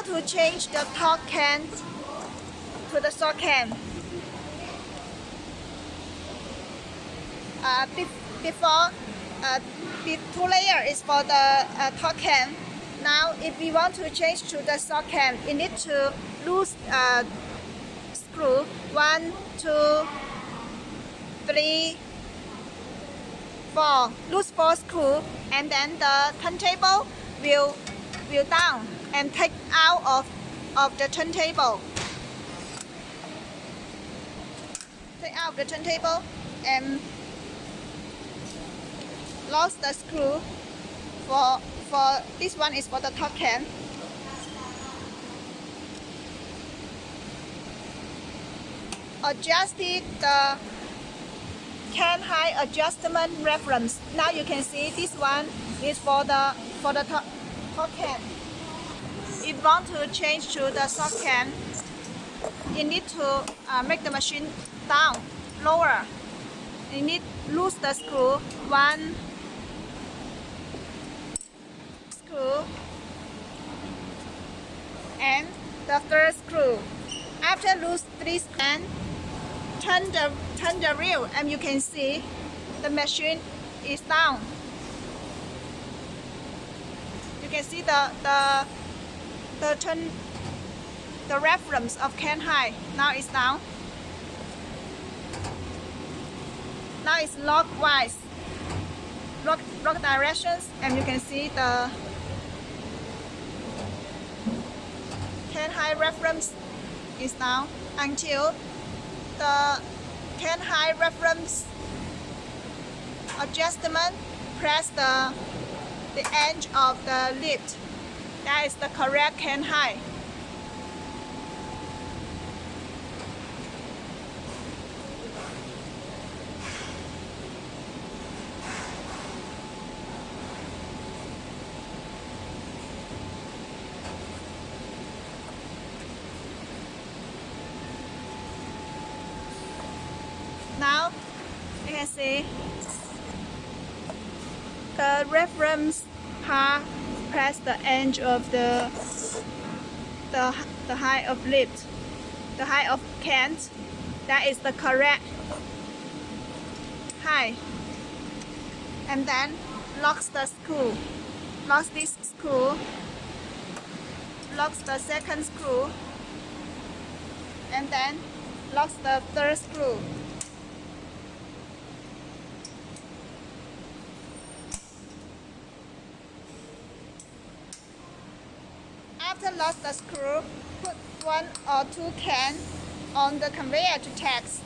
want to change the top can to the soft can, before the 2 layer is for the top can. Now if we want to change to the soft can, we need to loose screw 1, 2, 3, 4, loose 4 screw, and then the turntable will down and take out of the turntable. Take out the turntable and lost the screw for this one is for the top can. Adjusted the can height adjustment reference. Now you can see this one is for the top can. If you want to change to the soft can, you need to make the machine down, lower. You need loose the screw, 1 screw, and the third screw. After loose 3 screws, turn the wheel, and you can see the machine is down. You can see the reference of can height. Now it's down. Now it's lockwise, lock directions, and you can see the can height reference is down until the can height reference adjustment. Press the edge of the lift. That is the correct can height. Now you can see the reference part. Press the edge of the height of lift, the height of cans. That is the correct height. And then locks the screw. Locks this screw. Locks the second screw. And then locks the third screw. After lock the screw, put 1 or 2 cans on the conveyor to test.